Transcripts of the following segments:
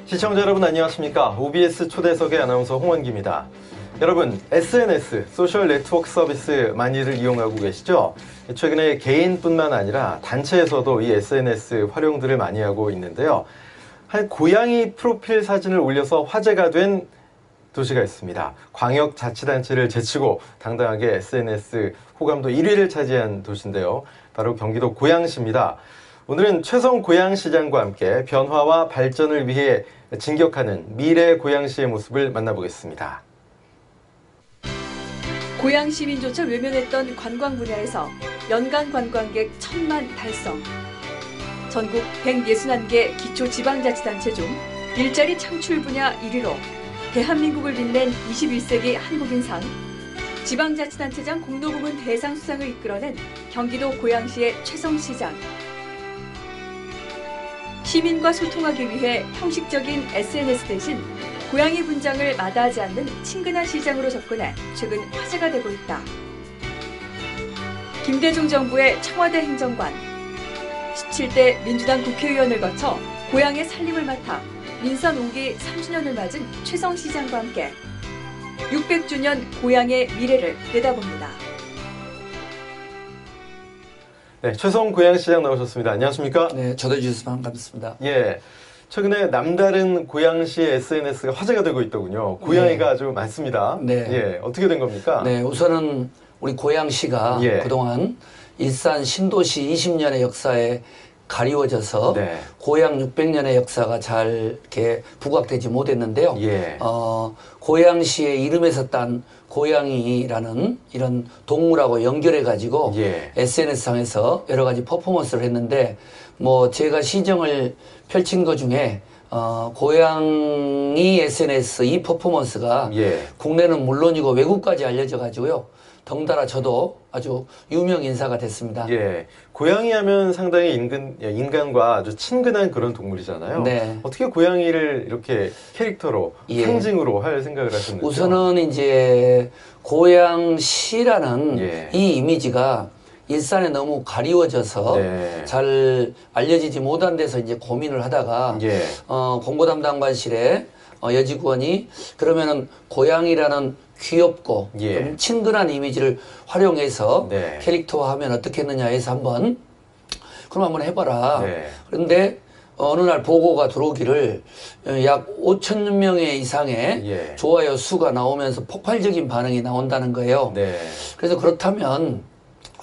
시청자 여러분 안녕하십니까? OBS 초대석의 아나운서 홍원기입니다. 여러분, SNS, 소셜 네트워크 서비스 많이들 이용하고 계시죠? 최근에 개인뿐만 아니라 단체에서도 이 SNS 활용들을 많이 하고 있는데요. 한 고양이 프로필 사진을 올려서 화제가 된 도시가 있습니다. 광역자치단체를 제치고 당당하게 SNS 호감도 1위를 차지한 도시인데요. 바로 경기도 고양시입니다. 오늘은 최성 고양시장과 함께 변화와 발전을 위해 진격하는 미래 고양시의 모습을 만나보겠습니다. 고양시민조차 외면했던 관광 분야에서 연간 관광객 1000만 달성. 전국 161개 기초지방자치단체 중 일자리 창출 분야 1위로 대한민국을 빛낸 21세기 한국인상, 지방자치단체장 공로부문 대상 수상을 이끌어낸 경기도 고양시의 최성 시장. 시민과 소통하기 위해 형식적인 SNS 대신 고양이 분장을 마다하지 않는 친근한 시장으로 접근해 최근 화제가 되고 있다. 김대중 정부의 청와대 행정관, 17대 민주당 국회의원을 거쳐 고양의 살림을 맡아 민선 5기 30년을 맞은 최성 시장과 함께 600주년 고양의 미래를 내다봅니다. 네, 최성 고양시장 나오셨습니다. 안녕하십니까? 네, 초대해 주셔서 반갑습니다. 예. 최근에 남다른 고양시의 SNS가 화제가 되고 있더군요. 고양이가 아주 많습니다. 네. 예, 어떻게 된 겁니까? 네, 우선은 우리 고양시가 그동안 일산 신도시 20년의 역사에 가리워져서 고양 600년의 역사가 잘 이렇게 부각되지 못했는데요. 고양시의 이름에서 딴 고양이라는 이런 동물하고 연결해가지고 SNS상에서 여러 가지 퍼포먼스를 했는데, 뭐 제가 시정을 펼친 것 중에 고양이 SNS 이 퍼포먼스가 국내는 물론이고 외국까지 알려져 가지고요. 덩달아 저도 아주 유명 인사가 됐습니다. 예, 고양이 하면 상당히 인간과 아주 친근한 그런 동물이잖아요. 네. 어떻게 고양이를 이렇게 캐릭터로, 상징으로 할 생각을 하셨는지요? 우선은 이제 고양시라는 이 이미지가 일산에 너무 가리워져서 잘 알려지지 못한 데서 이제 고민을 하다가 공고 담당관실에 여직원이 그러면은 고양이라는 귀엽고 좀 친근한 이미지를 활용해서 캐릭터화하면 어떻겠느냐 해서 그럼 한번 해봐라. 그런데 어느 날 보고가 들어오기를 약 5천 명의 이상의 좋아요 수가 나오면서 폭발적인 반응이 나온다는 거예요. 그래서 그렇다면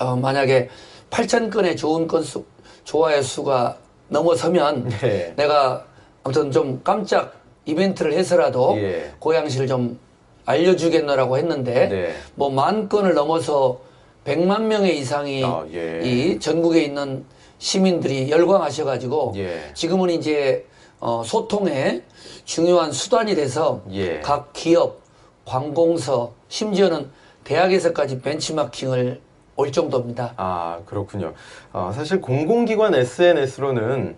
만약에 8천 건의 좋은 건수 좋아요 수가 넘어서면 내가 아무튼 좀 깜짝 이벤트를 해서라도 고양시를 좀 알려주겠노라고 했는데 뭐 10,000건을 넘어서 100만 명의 이상이 이 전국에 있는 시민들이 열광하셔가지고 지금은 이제 소통의 중요한 수단이 돼서 각 기업, 관공서, 심지어는 대학에서까지 벤치마킹을 올 정도입니다. 아, 그렇군요. 사실 공공기관 SNS로는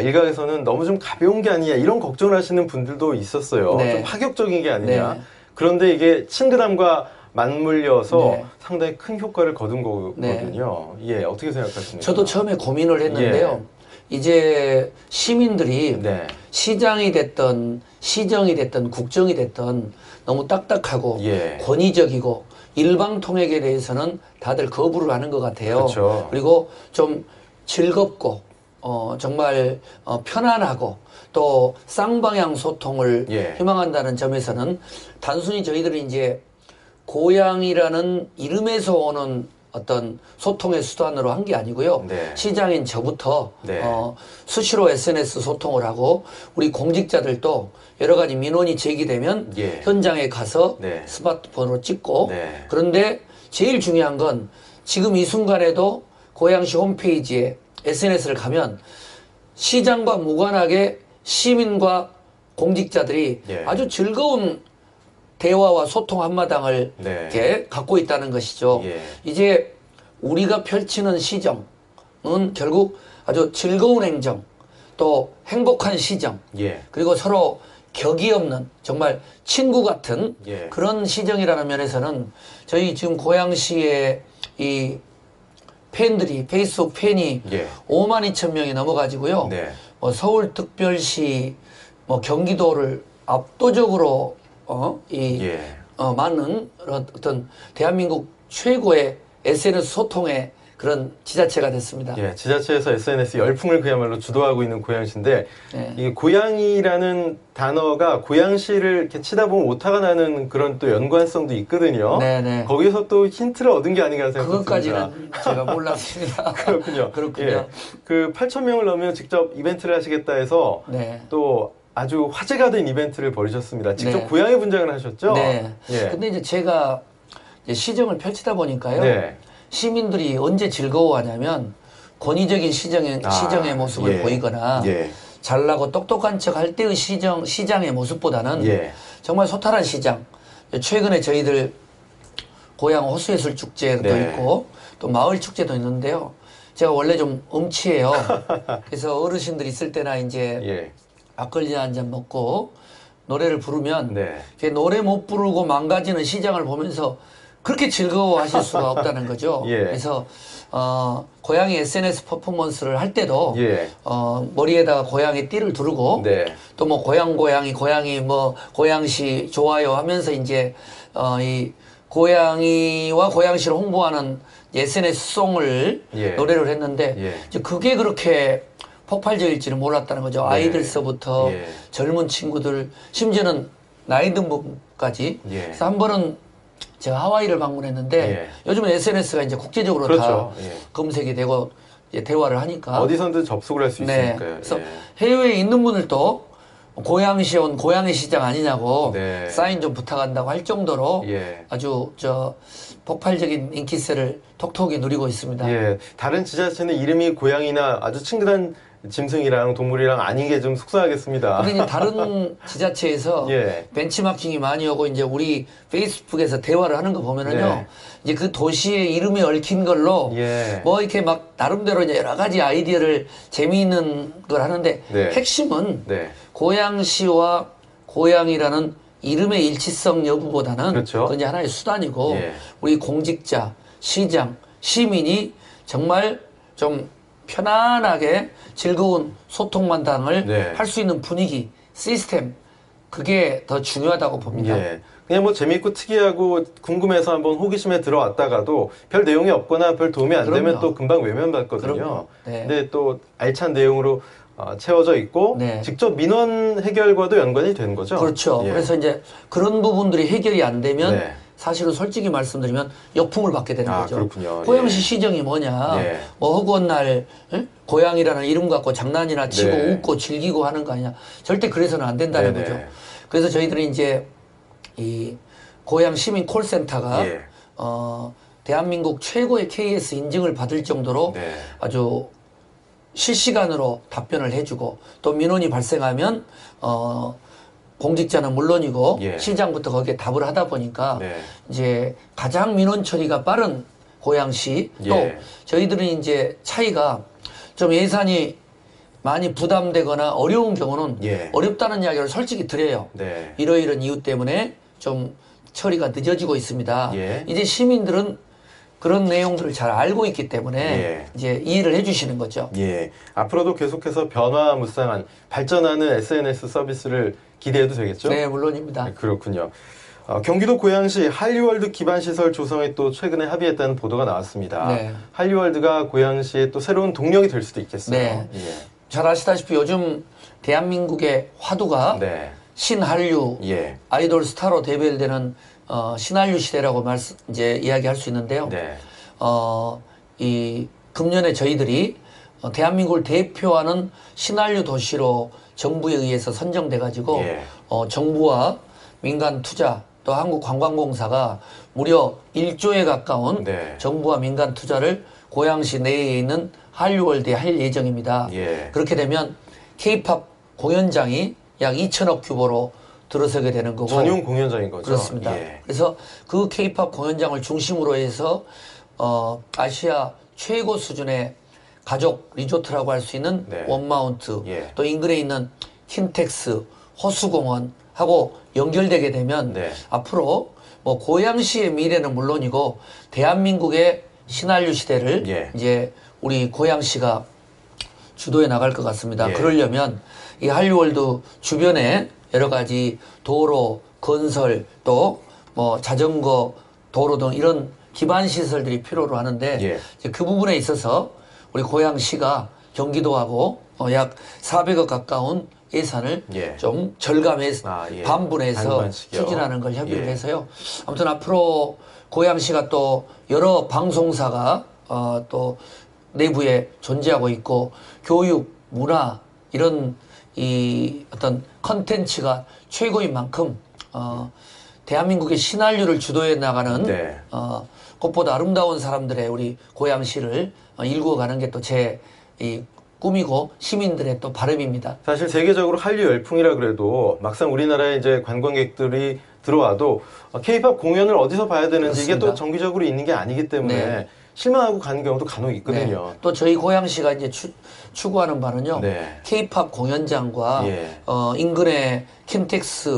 일각에서는 너무 좀 가벼운 게 아니냐 이런 걱정을 하시는 분들도 있었어요. 좀 파격적인 게 아니냐. 그런데 이게 친근함과 맞물려서 상당히 큰 효과를 거둔 거거든요. 예, 어떻게 생각하십니까? 저도 처음에 고민을 했는데요. 이제 시민들이 시장이 됐던 시정이 됐던 국정이 됐던 너무 딱딱하고 권위적이고 일방통행에 대해서는 다들 거부를 하는 것 같아요. 그리고 좀 즐겁고 정말 편안하고 또 쌍방향 소통을 희망한다는 점에서는 단순히 저희들이 이제 고양이라는 이름에서 오는 어떤 소통의 수단으로 한 게 아니고요. 시장인 저부터 수시로 SNS 소통을 하고 우리 공직자들도 여러 가지 민원이 제기되면 현장에 가서 스마트폰으로 찍고 그런데 제일 중요한 건 지금 이 순간에도 고양시 홈페이지에 SNS를 가면 시장과 무관하게 시민과 공직자들이 아주 즐거운 대화와 소통 한마당을 이렇게 갖고 있다는 것이죠. 이제 우리가 펼치는 시정은 결국 아주 즐거운 행정, 또 행복한 시정, 그리고 서로 격이 없는 정말 친구 같은 그런 시정이라는 면에서는 저희 지금 고양시의 이 팬들이 페이스북 팬이 52,000명이 넘어가지고요. 서울특별시 뭐 경기도를 압도적으로 예. 많은 어떤 대한민국 최고의 SNS 소통의 그런 지자체가 됐습니다. 예, 지자체에서 SNS 열풍을 그야말로 주도하고 있는 고양시인데 네. 이 고양이라는 단어가 고양시를 이렇게 치다 보면 오타가 나는 그런 또 연관성도 있거든요. 네네. 거기서 또 힌트를 얻은 게 아닌가 생각합니다. 그것까지는 제가 몰랐습니다. 그렇군요. 그렇군요. 예, 그 8,000명을 넘으면 직접 이벤트를 하시겠다 해서 네. 또 아주 화제가 된 이벤트를 벌이셨습니다. 직접 네. 고양이 분장을 하셨죠? 네. 예. 근데 이제 제가 이제 시정을 펼치다 보니까요. 네. 시민들이 언제 즐거워하냐면 권위적인 시정의 모습을 예. 보이거나 예. 잘나고 똑똑한 척 할 때의 시장의 모습보다는 예. 정말 소탈한 시장. 최근에 저희들 고향 호수예술축제도 네. 있고 또 마을축제도 있는데요. 제가 원래 좀 음치예요. 그래서 어르신들 있을 때나 이제 예. 막걸리 한 잔 먹고 노래를 부르면 네. 노래 못 부르고 망가지는 시장을 보면서 그렇게 즐거워하실 수가 없다는 거죠. 예. 그래서 고양이 SNS 퍼포먼스를 할 때도 예. 머리에다가 고양이 띠를 두르고 네. 또 뭐 고양이 뭐 고양시 좋아요 하면서 이제 이 고양이와 고양시를 홍보하는 SNS 송을 예. 노래를 했는데 예. 이제 그게 그렇게 폭발적일지는 몰랐다는 거죠. 네. 아이들서부터 예. 젊은 친구들 심지어는 나이 든 분까지. 예. 그래서 한 번은 제가 하와이를 방문했는데 예. 요즘은 SNS가 이제 국제적으로 그렇죠. 다 예. 검색이 되고 이제 대화를 하니까 어디선든 접속을 할 수 네. 있으니까요. 그래서 예. 해외에 있는 분들도 고양시 온 고양이 시장 아니냐고 네. 사인 좀 부탁한다고 할 정도로 예. 아주 폭발적인 인기세를 톡톡히 누리고 있습니다. 예. 다른 지자체는 이름이 고양이나 아주 친근한 짐승이랑 동물이랑 아닌 게 좀 속상하겠습니다. 근데 이제 다른 지자체에서 예. 벤치마킹이 많이 오고 이제 우리 페이스북에서 대화를 하는 거 보면은요. 네. 이제 그 도시의 이름이 얽힌 걸로 예. 뭐 이렇게 막 나름대로 이제 여러 가지 아이디어를 재미있는 걸 하는데 네. 핵심은 네. 고양시와 고양이라는 이름의 일치성 여부보다는 그렇죠. 그건 이제 하나의 수단이고 예. 우리 공직자, 시장, 시민이 정말 좀 편안하게 즐거운 소통만당을 네. 할 수 있는 분위기, 시스템 그게 더 중요하다고 봅니다. 예. 그냥 뭐 재미있고 특이하고 궁금해서 한번 호기심에 들어왔다가도 별 내용이 없거나 별 도움이 안 되면 그럼요. 또 금방 외면받거든요. 그럼요. 네. 근데 또 알찬 내용으로 채워져 있고 네. 직접 민원 해결과도 연관이 되는 거죠. 그렇죠. 예. 그래서 이제 그런 부분들이 해결이 안 되면 네. 사실은 솔직히 말씀드리면 역풍을 받게 되는 거죠. 그렇군요. 고양시 예. 시정이 뭐냐. 예. 뭐 허구한 날 고양이라는 이름 갖고 장난이나 치고 네. 웃고 즐기고 하는 거 아니냐. 절대 그래서는 안 된다는 네네. 거죠. 그래서 저희들이 이제 이 고양 시민 콜센터가 예. 대한민국 최고의 KS 인증을 받을 정도로 네. 아주 실시간으로 답변을 해주고 또 민원이 발생하면 공직자는 물론이고 예. 시장부터 거기에 답을 하다 보니까 네. 이제 가장 민원 처리가 빠른 고양시 또 예. 저희들은 이제 차이가 좀 예산이 많이 부담되거나 어려운 경우는 예. 어렵다는 이야기를 솔직히 드려요. 네. 이러이런 이유 때문에 좀 처리가 늦어지고 있습니다. 예. 이제 시민들은 그런 내용들을 잘 알고 있기 때문에 예. 이제 이해를 해주시는 거죠. 예. 앞으로도 계속해서 변화무쌍한 발전하는 SNS 서비스를 기대해도 되겠죠? 네, 물론입니다. 네, 그렇군요. 경기도 고양시 한류월드 기반시설 조성에 또 최근에 합의했다는 보도가 나왔습니다. 네. 한류월드가 고양시의 또 새로운 동력이 될 수도 있겠어요. 네. 예. 잘 아시다시피 요즘 대한민국의 화두가 네. 신한류 예. 아이돌 스타로 대별되는 신한류 시대라고 이제 이야기할 수 있는데요. 네. 이 금년에 저희들이 대한민국을 대표하는 신한류 도시로 정부에 의해서 선정돼 가지고 예. 정부와 민간 투자 또 한국관광공사가 무려 1조에 가까운 네. 정부와 민간 투자를 고양시 내에 있는 한류월드에 할 예정입니다. 예. 그렇게 되면 K-팝 공연장이 약 2천억 규모로 들어서게 되는 거고 전용 공연장인 거죠? 그렇습니다. 예. 그래서 그 K-팝 공연장을 중심으로 해서 아시아 최고 수준의 가족 리조트라고 할 수 있는 네. 원마운트 예. 또 인근에 있는 킨텍스 호수공원하고 연결되게 되면 네. 앞으로 뭐 고양시의 미래는 물론이고 대한민국의 신한류 시대를 예. 이제 우리 고양시가 주도해 나갈 것 같습니다. 예. 그러려면 이 한류월드 주변에 여러 가지 도로, 건설, 또 뭐 자전거, 도로 등 이런 기반 시설들이 필요로 하는데 예. 이제 그 부분에 있어서 우리 고양시가 경기도하고 약 400억 가까운 예산을 예. 좀 절감해서 예. 반분해서 반반씩이요. 추진하는 걸 협의를 예. 해서요. 아무튼 앞으로 고양시가 또 여러 방송사가 또 내부에 존재하고 있고 교육, 문화 이런 이 어떤 컨텐츠가 최고인 만큼 대한민국의 신한류를 주도해 나가는 네. 꽃보다 아름다운 사람들의 우리 고양시를 일구어가는 게 또 제 이 꿈이고 시민들의 또 바람입니다. 사실 세계적으로 한류 열풍이라 그래도 막상 우리나라에 이제 관광객들이 들어와도 K-팝 공연을 어디서 봐야 되는지 이게 그렇습니다. 또 정기적으로 있는 게 아니기 때문에 네. 실망하고 가는 경우도 간혹 있거든요. 네. 또 저희 고양시가 이제 추구하는 바는요. 네. K-팝 공연장과 예. 인근의 킨텍스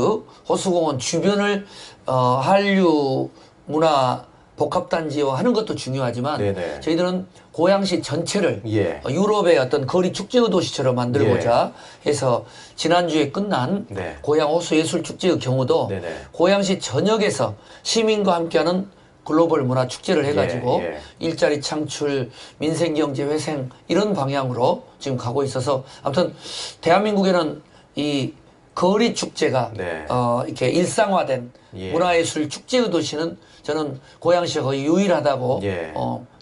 호수공원 주변을 한류 문화 복합단지화 하는 것도 중요하지만 네네. 저희들은 고양시 전체를 예. 유럽의 어떤 거리 축제의 도시처럼 만들고자 해서 지난주에 끝난 네. 고양 호수예술축제의 경우도 네네. 고양시 전역에서 시민과 함께하는 글로벌 문화 축제를 해가지고 예. 일자리 창출, 민생경제 회생 이런 방향으로 지금 가고 있어서 아무튼 대한민국에는 이 거리 축제가 네. 이렇게 일상화된 예. 문화예술 축제의 도시는 저는 고양시가 거의 유일하다고 예.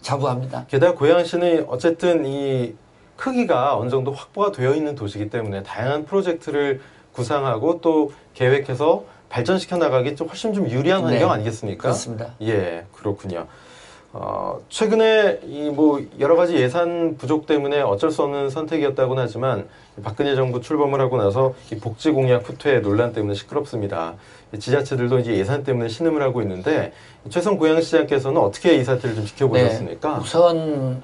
자부합니다. 게다가 고양시는 어쨌든 이 크기가 어느 정도 확보가 되어 있는 도시이기 때문에 다양한 프로젝트를 구상하고 또 계획해서 발전시켜 나가기 좀 훨씬 좀 유리한 환경 네. 아니겠습니까? 그렇습니다. 예, 그렇군요. 최근에 이 뭐 여러 가지 예산 부족 때문에 어쩔 수 없는 선택이었다고는 하지만 박근혜 정부 출범을 하고 나서 이 복지 공약 후퇴 논란 때문에 시끄럽습니다. 지자체들도 이제 예산 때문에 신음을 하고 있는데 최성 고양시장께서는 어떻게 이 사태를 좀 지켜보셨습니까? 네. 우선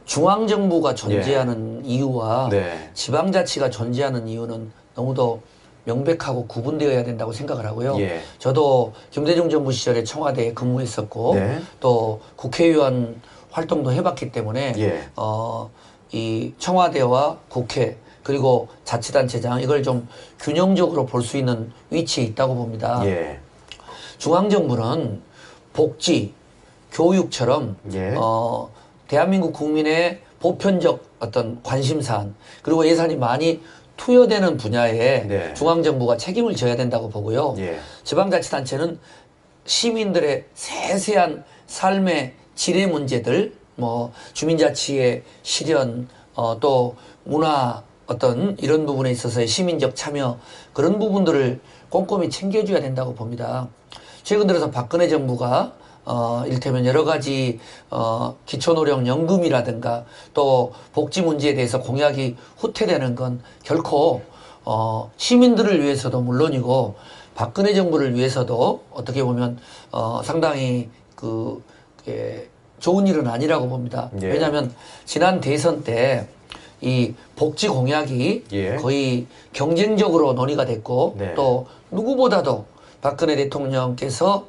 중앙정부가 존재하는 이유와 네. 지방자치가 존재하는 이유는 너무도 명백하고 구분되어야 된다고 생각을 하고요. 예. 저도 김대중 정부 시절에 청와대에 근무했었고 네. 또 국회의원 활동도 해봤기 때문에 예. 이 청와대와 국회 그리고 자치단체장 이걸 좀 균형적으로 볼 수 있는 위치에 있다고 봅니다. 예. 중앙정부는 복지, 교육처럼 예. 대한민국 국민의 보편적 어떤 관심사안 그리고 예산이 많이 투여되는 분야에 네. 중앙정부가 책임을 져야 된다고 보고요. 예. 지방자치단체는 시민들의 세세한 삶의 질의 문제들, 뭐 주민자치의 실현, 또 문화 어떤 이런 부분에 있어서의 시민적 참여 그런 부분들을 꼼꼼히 챙겨줘야 된다고 봅니다. 최근 들어서 박근혜 정부가 이를테면 여러 가지 기초노령연금이라든가 또 복지 문제에 대해서 공약이 후퇴되는 건 결코 시민들을 위해서도 물론이고 박근혜 정부를 위해서도 어떻게 보면 상당히 좋은 일은 아니라고 봅니다. 예. 왜냐하면 지난 대선 때 이 복지 공약이 예. 거의 경쟁적으로 논의가 됐고 네. 또 누구보다도 박근혜 대통령께서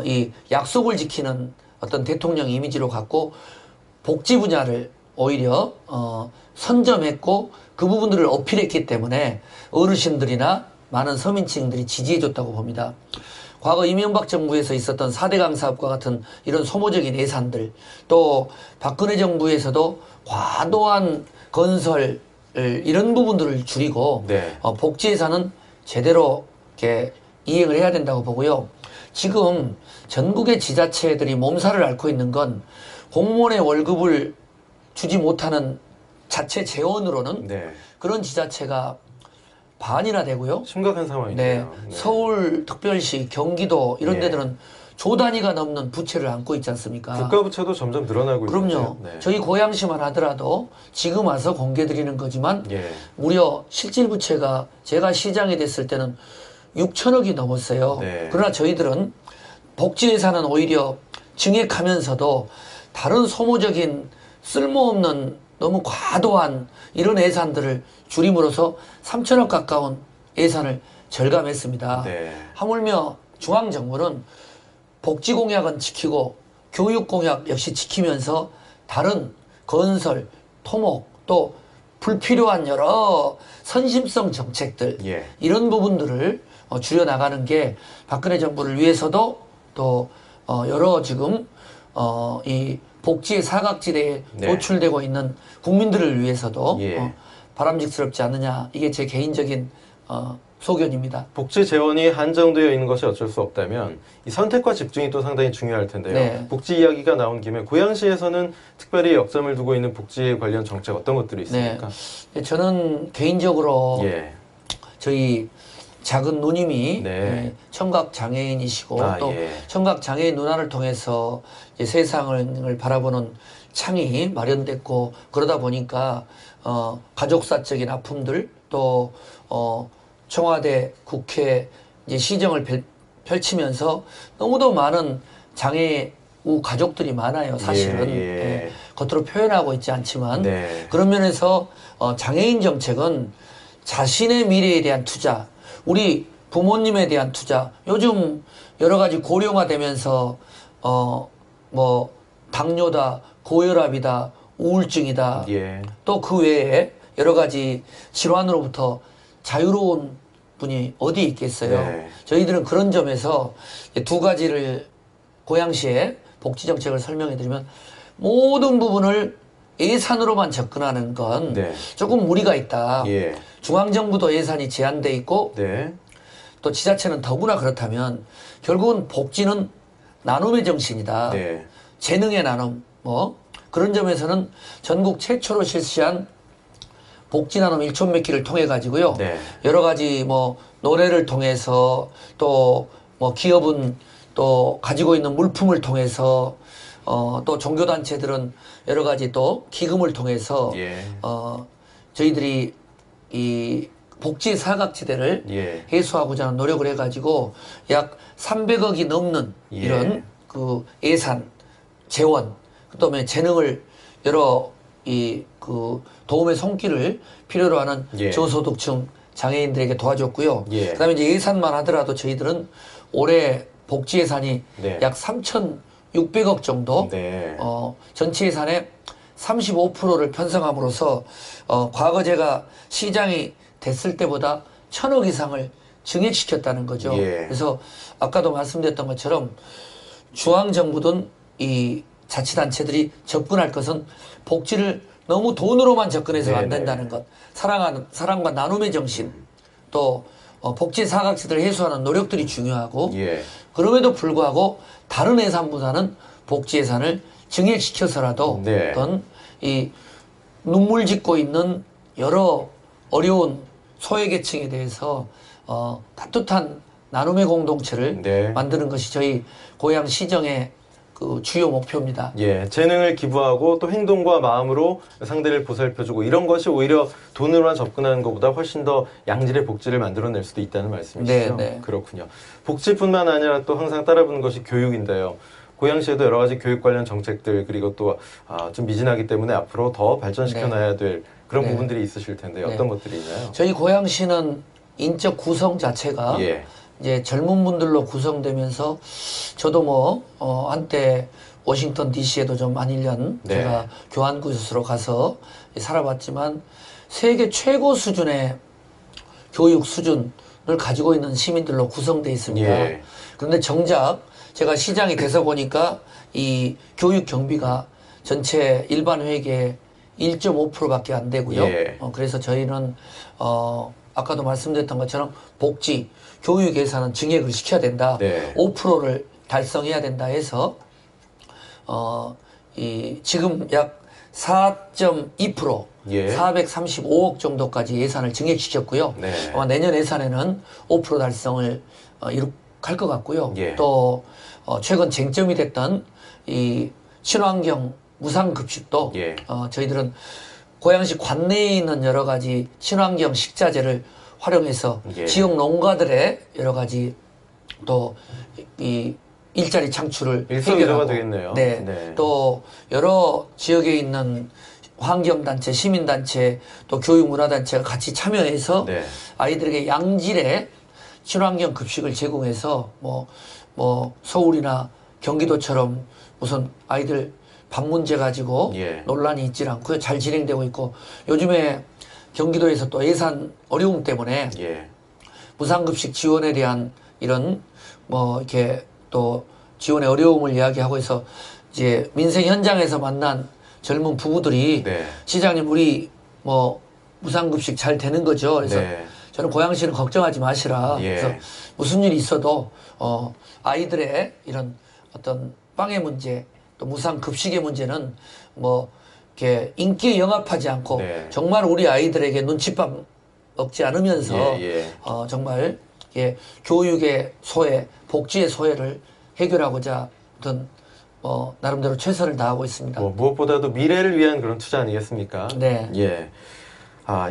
이 약속을 지키는 어떤 대통령 이미지로 갖고 복지 분야를 오히려 선점했고 그 부분들을 어필했기 때문에 어르신들이나 많은 서민층들이 지지해줬다고 봅니다. 과거 이명박 정부에서 있었던 4대강 사업과 같은 이런 소모적인 예산들 또 박근혜 정부에서도 과도한 건설 이런 부분들을 줄이고 네. 복지 예산은 제대로 이렇게 이행을 해야 된다고 보고요. 지금 전국의 지자체들이 몸살을 앓고 있는 건 공무원의 월급을 주지 못하는 자체 재원으로는 네. 그런 지자체가 반이나 되고요. 심각한 네, 상황이네요. 서울, 특별시, 경기도 이런 예. 데들은 조 단위가 넘는 부채를 안고 있지 않습니까? 국가 부채도 점점 늘어나고 그럼요. 있는데요. 네. 저희 고양시만 하더라도 지금 와서 공개드리는 거지만 예. 무려 실질 부채가 제가 시장이 됐을 때는 6천억이 넘었어요. 네. 그러나 저희들은 복지 예산은 오히려 증액하면서도 다른 소모적인 쓸모없는 너무 과도한 이런 예산들을 줄임으로써 3천억 가까운 예산을 절감했습니다. 네. 하물며 중앙정부는 복지 공약은 지키고 교육 공약 역시 지키면서 다른 건설, 토목 또 불필요한 여러 선심성 정책들 예. 이런 부분들을 줄여 나가는 게 박근혜 정부를 위해서도 또 여러 지금 이 복지의 사각지대에 네. 노출되고 있는 국민들을 위해서도 예. 바람직스럽지 않느냐 이게 제 개인적인 소견입니다. 복지 재원이 한정되어 있는 것이 어쩔 수 없다면 이 선택과 집중이 또 상당히 중요할 텐데요. 네. 복지 이야기가 나온 김에 고양시에서는 특별히 역점을 두고 있는 복지 관련 정책 어떤 것들이 있습니까? 네. 저는 개인적으로 예. 저희 작은 누님이 네. 청각 장애인이시고 또 예. 청각 장애인 눈화를 통해서 이제 세상을 바라보는 창이 마련됐고 그러다 보니까 가족사적인 아픔들 또 청와대 국회 이제 시정을 펼치면서 너무도 많은 장애 가족들이 많아요. 사실은 예. 겉으로 표현하고 있지 않지만 네. 그런 면에서 장애인 정책은 자신의 미래에 대한 투자, 우리 부모님에 대한 투자. 요즘 여러 가지 고령화되면서 뭐 당뇨다, 고혈압이다, 우울증이다. 예. 또 그 외에 여러 가지 질환으로부터 자유로운 분이 어디 있겠어요. 네. 저희들은 그런 점에서 두 가지를 고양시의 복지정책을 설명해 드리면 모든 부분을 예산으로만 접근하는 건 네. 조금 무리가 있다. 예. 중앙정부도 예산이 제한돼 있고 네. 또 지자체는 더구나 그렇다면 결국은 복지는 나눔의 정신이다. 네. 재능의 나눔 뭐 그런 점에서는 전국 최초로 실시한 복지 나눔 일촌맺기를 통해 가지고요. 네. 여러 가지 뭐 노래를 통해서 또 뭐 기업은 또 가지고 있는 물품을 통해서 또 종교단체들은 여러 가지 또 기금을 통해서 예. 저희들이 이 복지 사각지대를 예. 해소하고자 하는 노력을 해가지고 약 300억이 넘는 예. 이런 그 예산, 재원, 그다음에 재능을 여러 그 도움의 손길을 필요로 하는 예. 저소득층 장애인들에게 도와줬고요. 예. 그다음에 이제 예산만 하더라도 저희들은 올해 복지 예산이 네. 약 3,600억 정도 네. 전체 예산의 35%를 편성함으로써 과거 제가 시장이 됐을 때보다 1,000억 이상을 증액시켰다는 거죠. 예. 그래서 아까도 말씀드렸던 것처럼 중앙정부든 이 자치단체들이 접근할 것은 복지를 너무 돈으로만 접근해서는 안 네네. 된다는 것. 사랑과 나눔의 정신, 또 복지 사각지대를 해소하는 노력들이 중요하고 예. 그럼에도 불구하고 다른 예산보다는 복지 예산을 증액시켜서라도 네. 어떤 이 눈물 짓고 있는 여러 어려운 소외계층에 대해서 따뜻한 나눔의 공동체를 네. 만드는 것이 저희 고향 시정의 그 주요 목표입니다. 예, 재능을 기부하고 또 행동과 마음으로 상대를 보살펴주고 이런 것이 오히려 돈으로만 접근하는 것보다 훨씬 더 양질의 복지를 만들어낼 수도 있다는 말씀이시죠? 네, 네. 그렇군요. 복지뿐만 아니라 또 항상 따라붙는 것이 교육인데요. 고양시에도 여러 가지 교육 관련 정책들 그리고 또 좀 미진하기 때문에 앞으로 더 발전시켜놔야 될 그런 네. 부분들이 있으실 텐데 네. 어떤 것들이 있나요? 저희 고양시는 인적 구성 자체가 예. 이제 젊은 분들로 구성되면서 저도 뭐 한때 워싱턴 DC에도 좀 한 1년 네. 제가 교환 교수로 가서 살아봤지만 세계 최고 수준의 교육 수준을 가지고 있는 시민들로 구성되어 있습니다. 예. 그런데 정작 제가 시장이 돼서 보니까 이 교육 경비가 전체 일반 회계의 1.5%밖에 안 되고요. 예. 그래서 저희는 아까도 말씀드렸던 것처럼 복지, 교육 예산은 증액을 시켜야 된다. 네. 5%를 달성해야 된다 해서 지금 약 4.2% 예. 435억 정도까지 예산을 증액시켰고요. 네. 아마 내년 예산에는 5% 달성을 이룩할 것 같고요. 예. 또 최근 쟁점이 됐던 이 친환경 무상급식도 예. 저희들은 고양시 관내에 있는 여러 가지 친환경 식자재를 활용해서 예. 지역 농가들의 여러 가지 또 이 일자리 창출을 일석이조가 해결하고 되겠네요. 네. 네. 또 여러 지역에 있는 환경단체, 시민단체, 또 교육문화단체가 같이 참여해서 네. 아이들에게 양질의 친환경 급식을 제공해서 뭐 서울이나 경기도처럼 무슨 아이들 밥 문제 가지고 예. 논란이 있질 않고요. 잘 진행되고 있고 요즘에 경기도에서 또 예산 어려움 때문에 예. 무상급식 지원에 대한 이런 뭐 이렇게 또 지원의 어려움을 이야기하고 해서 이제 민생 현장에서 만난 젊은 부부들이 네. 시장님 우리 뭐 무상급식 잘 되는 거죠. 그래서 네. 저는 고양시는 걱정하지 마시라. 예. 그래서 무슨 일이 있어도 아이들의 이런 어떤 빵의 문제 또 무상급식의 문제는 뭐 이렇게 인기에 영합하지 않고 네. 정말 우리 아이들에게 눈칫밥 먹지 않으면서 예, 예. 정말 교육의 소외, 복지의 소외를 해결하고자 어떤 나름대로 최선을 다하고 있습니다. 뭐 무엇보다도 미래를 위한 그런 투자 아니겠습니까? 네. 예.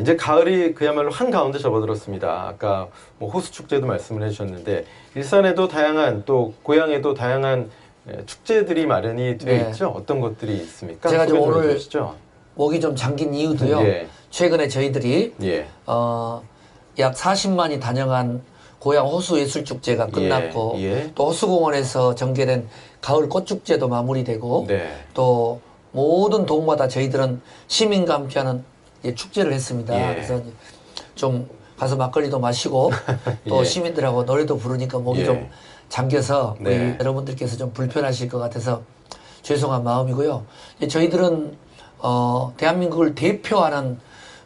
이제 가을이 그야말로 한가운데 접어들었습니다. 아까 뭐 호수 축제도 말씀을 해주셨는데 일산에도 다양한 또 고향에도 다양한 축제들이 마련이 되어 네. 있죠. 어떤 것들이 있습니까? 제가 좀 소개 좀 오늘 해주시죠. 목이 좀 잠긴 이유도요. 예. 최근에 저희들이 예. 약 40만이 단영한 고향 호수예술축제가 끝났고 예. 또 호수공원에서 전개된 가을 꽃축제도 마무리되고 네. 또 모든 동마다 저희들은 시민과 함께하는 축제를 했습니다. 예. 그래서 이제 좀 가서 막걸리도 마시고 또 예. 시민들하고 노래도 부르니까 목이 예. 좀 잠겨서 우리 네. 여러분들께서 좀 불편하실 것 같아서 죄송한 마음이고요. 저희들은 대한민국을 대표하는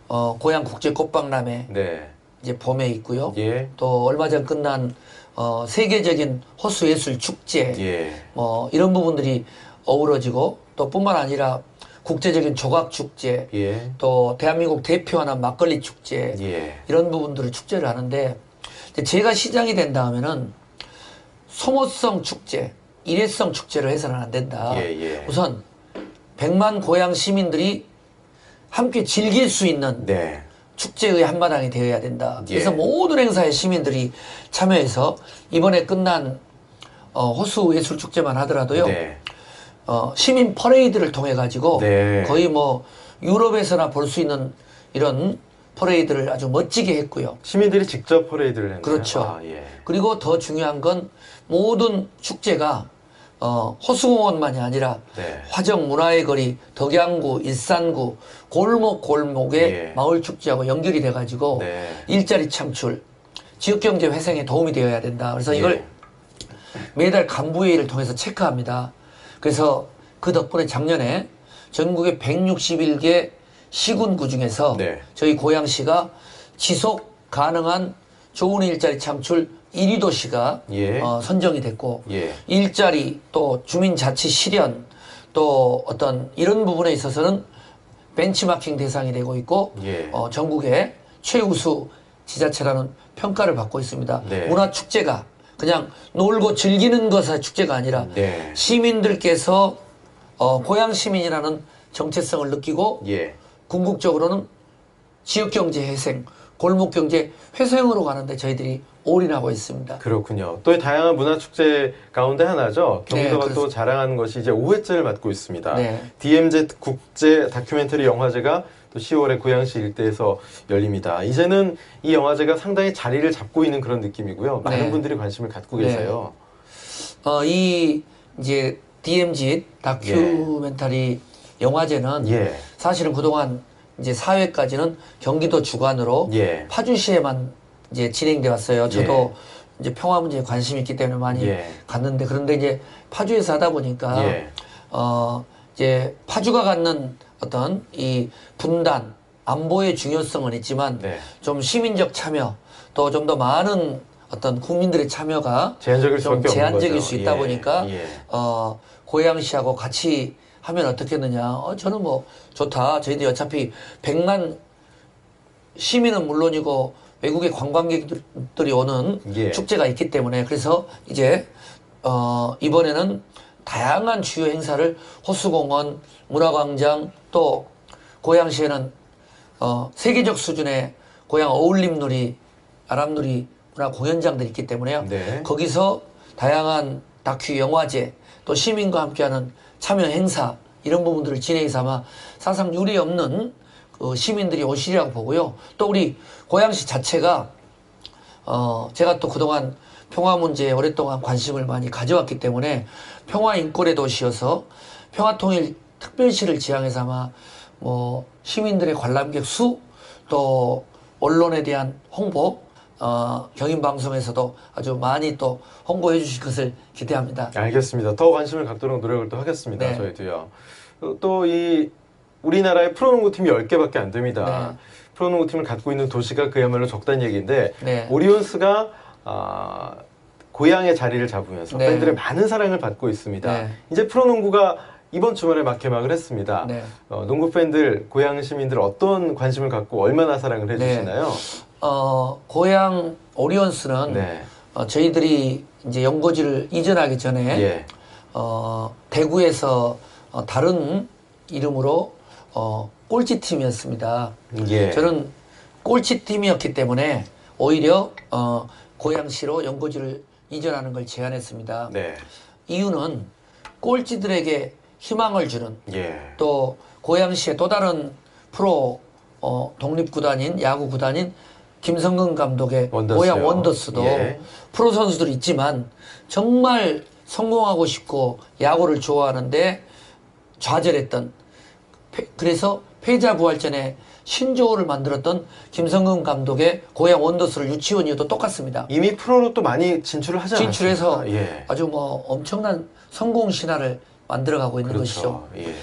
고향 국제 꽃박람회 네. 이제 봄에 있고요. 예. 또 얼마 전 끝난 세계적인 호수예술 축제 예. 뭐 이런 부분들이 어우러지고 또 뿐만 아니라 국제적인 조각 축제 예. 또 대한민국 대표하는 막걸리 축제 예. 이런 부분들을 축제를 하는데 이제 제가 시장이 된다 하면은 소모성 축제, 일회성 축제를 해서는 안 된다. 예. 예. 우선 100만 고향 시민들이 함께 즐길 수 있는 네. 축제의 한마당이 되어야 된다. 예. 그래서 모든 행사에 시민들이 참여해서 이번에 끝난 호수 예술 축제만 하더라도요. 네. 시민 퍼레이드를 통해 가지고 네. 거의 뭐 유럽에서나 볼 수 있는 이런 퍼레이드를 아주 멋지게 했고요. 시민들이 직접 퍼레이드를 했나요? 그렇죠. 예. 그리고 더 중요한 건 모든 축제가 호수공원만이 아니라 네. 화정 문화의 거리, 덕양구, 일산구 골목골목의 예. 마을 축제하고 연결이 돼가지고 네. 일자리 창출, 지역경제 회생에 도움이 되어야 된다. 그래서 이걸 예. 매달 간부회의를 통해서 체크합니다. 그래서 그 덕분에 작년에 전국의 161개 시군구 중에서 네. 저희 고양시가 지속 가능한 좋은 일자리 창출 1위 도시가 예. 선정이 됐고 예. 일자리 또 주민자치 실현 또 어떤 이런 부분에 있어서는 벤치마킹 대상이 되고 있고 예. 전국의 최우수 지자체라는 평가를 받고 있습니다. 네. 문화축제가 그냥 놀고 즐기는 것의 축제가 아니라 네. 시민들께서 고향 시민이라는 정체성을 느끼고 예. 궁극적으로는 지역경제 회생, 골목경제 회생으로 가는데 저희들이 올인하고 있습니다. 그렇군요. 또 다양한 문화축제 가운데 하나죠. 경기도가 네, 또 자랑하는 것이 이제 5회째를 맡고 있습니다. 네. DMZ 국제 다큐멘터리 영화제가 또 10월에 고양시 일대에서 열립니다. 이제는 이 영화제가 상당히 자리를 잡고 있는 그런 느낌이고요. 많은 네. 분들이 관심을 갖고 네. 계세요. 이 이제 DMZ 다큐멘터리 영화제는 예. 사실은 그동안 이제 4회까지는 경기도 주관으로 예. 파주시에만 이제 진행돼 왔어요. 저도 이제 평화 문제에 관심이 있기 때문에 많이 예. 갔는데 그런데 이제 파주에서 하다 보니까 예. 이제 파주가 갖는 어떤 이 분단 안보의 중요성은 있지만 네. 좀 시민적 참여 또 좀 더 많은 어떤 국민들의 참여가 제한적일 좀 수밖에 없는 제한적일 거죠. 수 있다 예. 보니까 예. 고양시하고 같이 하면 어떻겠느냐. 저는 뭐 좋다. 저희들이 어차피 100만 시민은 물론이고 외국의 관광객들이 오는 예. 축제가 있기 때문에 그래서 이제 이번에는 다양한 주요 행사를 호수공원, 문화광장 또 고양시에는 세계적 수준의 고향 어울림놀이, 아람놀이 문화 공연장들이 있기 때문에요. 네. 거기서 다양한 다큐 영화제 또 시민과 함께하는 참여 행사 이런 부분들을 진행해서 아마 사상 유례 없는 그 시민들이 오시리라고 보고요. 또 우리 고양시 자체가 제가 또 그동안 평화 문제에 오랫동안 관심을 많이 가져왔기 때문에 평화 인권의 도시여서 평화 통일 특별시를 지향해서 아마 뭐 시민들의 관람객 수, 또 언론에 대한 홍보, 경인방송에서도 아주 많이 또 홍보해 주실 것을 기대합니다. 알겠습니다. 더 관심을 갖도록 노력을 또 하겠습니다. 네. 저희도요. 또 이 우리나라에 프로농구팀이 10개밖에 안 됩니다. 네. 프로농구팀을 갖고 있는 도시가 그야말로 적다는 얘기인데 네. 오리온스가 고향의 자리를 잡으면서 네. 팬들의 많은 사랑을 받고 있습니다. 네. 이제 프로농구가 이번 주말에 막 개막을 했습니다. 네. 농구 팬들, 고향 시민들 어떤 관심을 갖고 얼마나 사랑을 해주시나요? 고향 오리온스는 네. 저희들이 이제 연고지를 이전하기 전에 예. 대구에서 다른 이름으로 꼴찌팀이었습니다. 예. 저는 꼴찌팀이었기 때문에 오히려 고양시로 연고지를 이전하는 걸 제안했습니다. 네. 이유는 꼴찌들에게 희망을 주는 예. 또 고양시의 또 다른 프로 독립구단인 야구구단인 김성근 감독의 원더스요. 고양 원더스도 예. 프로 선수들이 있지만 정말 성공하고 싶고 야구를 좋아하는데 좌절했던, 그래서 패자부활전에 신조어를 만들었던 김성근 감독의 고양 원더스를 유치원 이유도 똑같습니다. 이미 프로로 또 많이 진출을 하지 않았습니까? 진출해서 예. 아주 뭐 엄청난 성공 신화를 만들어가고 있는 것이죠. 그렇죠. 예.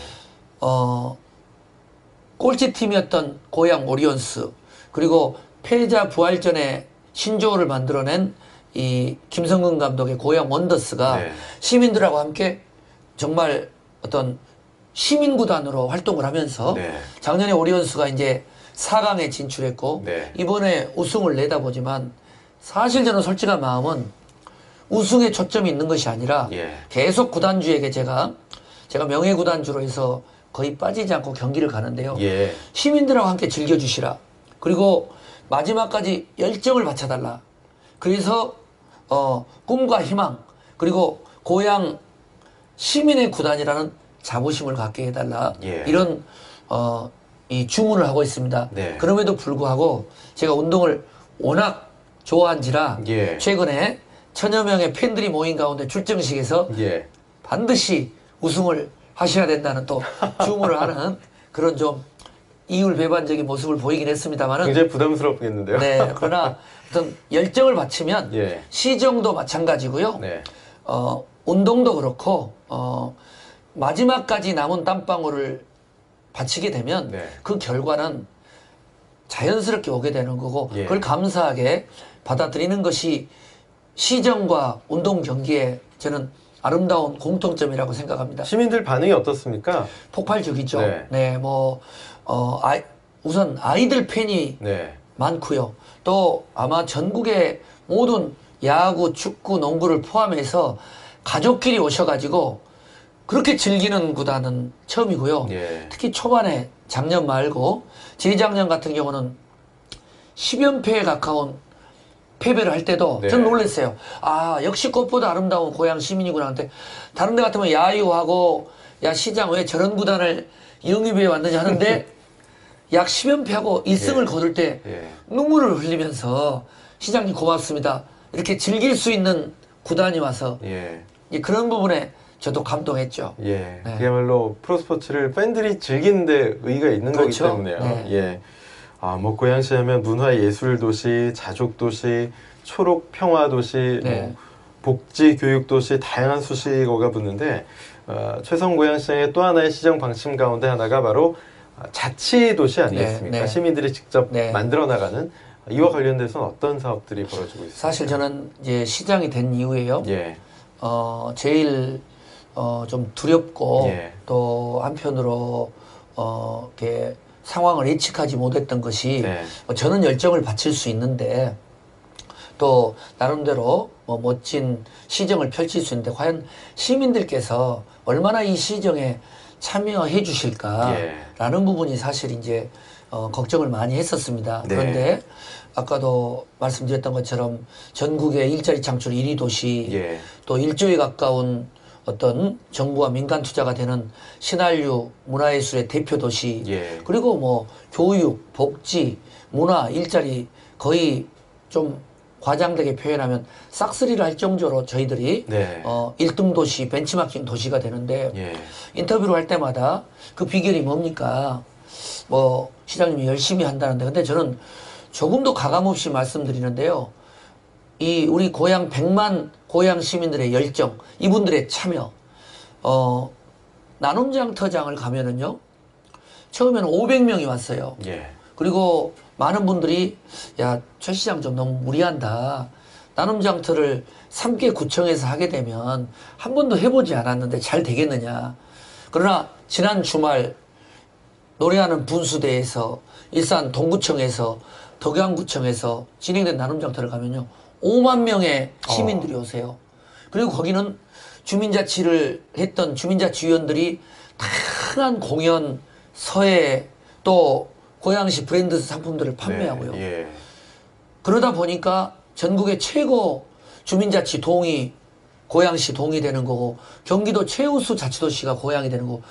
꼴찌팀이었던 고양 오리온스, 그리고 패자 부활전에 신조어를 만들어낸 이 김성근 감독의 고양 원더스가 네. 시민들하고 함께 정말 어떤 시민구단으로 활동을 하면서 네. 작년에 오리온스가 이제 4강에 진출했고 네. 이번에 우승을 내다보지만 사실 저는 솔직한 마음은 우승에 초점이 있는 것이 아니라 예. 계속 구단주에게 제가 명예구단주로 해서 거의 빠지지 않고 경기를 가는데요. 예. 시민들하고 함께 즐겨주시라. 그리고 마지막까지 열정을 바쳐달라. 그래서 꿈과 희망, 그리고 고향 시민의 구단이라는 자부심을 갖게 해달라. 예. 이런 이 주문을 하고 있습니다. 네. 그럼에도 불구하고 제가 운동을 워낙 좋아한지라 예. 최근에 1000여 명의 팬들이 모인 가운데 출정식에서 예. 반드시 우승을 하셔야 된다는 또 주문을 하는 그런 좀 이율배반적인 모습을 보이긴 했습니다만은, 굉장히 부담스럽겠는데요. 네, 그러나 어떤 열정을 바치면 예. 시정도 마찬가지고요. 네. 운동도 그렇고 마지막까지 남은 땀방울을 바치게 되면 네. 그 결과는 자연스럽게 오게 되는 거고 예. 그걸 감사하게 받아들이는 것이 시정과 운동 경기의 저는 아름다운 공통점이라고 생각합니다. 시민들 반응이 어떻습니까? 폭발적이죠. 네. 네, 우선 아이들 팬이 네. 많고요. 또 아마 전국의 모든 야구, 축구, 농구를 포함해서 가족끼리 오셔가지고 그렇게 즐기는 구단은 처음이고요. 예. 특히 초반에 작년 말고 재작년 같은 경우는 10연패에 가까운 패배를 할 때도 네. 전 놀랐어요. 아, 역시 꽃보다 아름다운 고향 시민이구나. 근데 다른 데 같으면 야유하고 야 시장 왜 저런 구단을 영입해 왔느냐 하는데 약 10연패하고 1승을 예. 거둘 때 예. 눈물을 흘리면서 시장님 고맙습니다. 이렇게 즐길 수 있는 구단이 와서 예. 그런 부분에 저도 감동했죠. 예. 네. 그야말로 프로스포츠를 팬들이 즐기는데 의의가 있는 그렇죠. 거기 때문에요. 네. 예. 뭐 고양시 하면 문화예술 도시, 자족 도시, 초록 평화 도시, 네. 뭐 복지 교육 도시 다양한 수식어가 붙는데 최성 고양시장의 또 하나의 시정 방침 가운데 하나가 바로 자치 도시 아니겠습니까? 네, 네. 시민들이 직접 네. 만들어 나가는, 이와 관련돼서는 어떤 사업들이 벌어지고 있습니까? 사실 저는 이제 시장이 된 이후에요. 예. 제일 좀 두렵고 예. 또 한편으로 이렇게 상황을 예측하지 못했던 것이 네. 저는 열정을 바칠 수 있는데 또 나름대로 멋진 시정을 펼칠 수 있는데 과연 시민들께서 얼마나 이 시정에 참여해 주실까라는 부분이 사실 이제 걱정을 많이 했었습니다. 네. 그런데 아까도 말씀드렸던 것처럼 전국의 일자리 창출 1위 도시, 예. 또 1조에 가까운 어떤 정부와 민간 투자가 되는 신한류 문화예술의 대표 도시, 예. 그리고 뭐 교육, 복지, 문화, 일자리 거의 좀 과장되게 표현하면 싹쓸이를 할 정도로 저희들이 네. 1등 도시, 벤치마킹 도시가 되는데 예. 인터뷰를 할 때마다 그 비결이 뭡니까? 뭐 시장님이 열심히 한다는데 근데 저는 조금도 가감없이 말씀드리는데요. 이 우리 고향 100만 고향 시민들의 열정, 이분들의 참여, 나눔장터장을 가면은요, 처음에는 500명이 왔어요. 예. 그리고 많은 분들이, 야, 최 시장 좀 너무 무리한다. 나눔장터를 3개 구청에서 하게 되면 한 번도 해보지 않았는데 잘 되겠느냐. 그러나 지난 주말 노래하는 분수대에서 일산 동구청에서 덕양구청에서 진행된 나눔장터를 가면요, 5만 명의 시민들이 오세요. 그리고 거기는 주민자치를 했던 주민자치위원들이 다양한 공연, 서예, 또 고양시 브랜드 상품들을 판매하고요. 네. 예. 그러다 보니까 전국의 최고 주민자치 동이 고양시 동이 되는 거고 경기도 최우수 자치도시가 고양이 되는 거고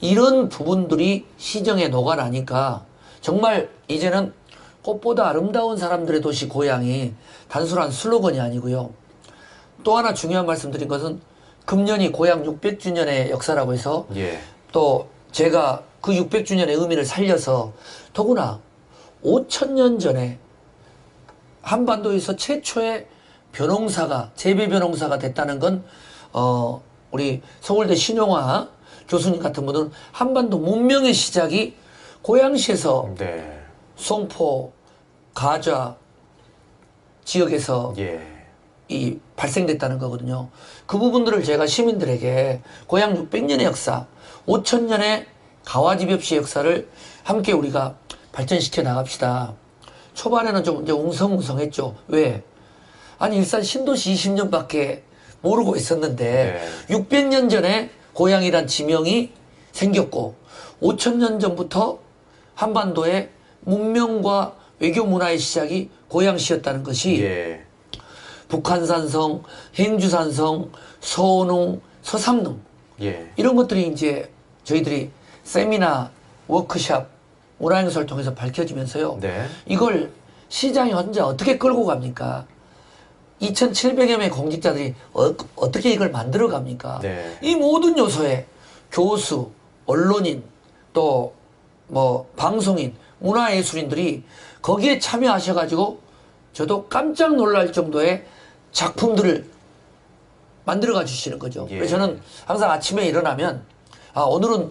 이런 부분들이 시정에 녹아나니까 정말 이제는 꽃보다 아름다운 사람들의 도시 고양이 단순한 슬로건이 아니고요. 또 하나 중요한 말씀드린 것은 금년이 고향 600주년의 역사라고 해서 예. 또 제가 그 600주년의 의미를 살려서 더구나 5,000년 전에 한반도에서 최초의 벼농사가 재배 벼농사가 됐다는 건 우리 서울대 신용화 교수님 같은 분은 한반도 문명의 시작이 고양시에서 네. 송포, 가좌 지역에서 예. 이 발생됐다는 거거든요. 그 부분들을 제가 시민들에게 고향 600년의 역사, 5,000년의 가와집엽시 역사를 함께 우리가 발전시켜 나갑시다. 초반에는 좀 이제 웅성웅성했죠. 왜? 아니 일산 신도시 20년밖에 모르고 있었는데 네. 600년 전에 고향이란 지명이 생겼고 5,000년 전부터 한반도의 문명과 외교 문화의 시작이 고양시였다는 것이 예. 북한산성, 행주산성, 서운웅, 서삼릉 예. 이런 것들이 이제 저희들이 세미나, 워크샵, 문화행사를 통해서 밝혀지면서요. 네. 이걸 시장이 혼자 어떻게 끌고 갑니까? 2,700여 명의 공직자들이 어떻게 이걸 만들어 갑니까? 네. 이 모든 요소에 교수, 언론인, 또 뭐 방송인, 문화예술인들이 거기에 참여하셔가지고 저도 깜짝 놀랄 정도의 작품들을 만들어가 주시는 거죠. 예. 그래서 저는 항상 아침에 일어나면 오늘은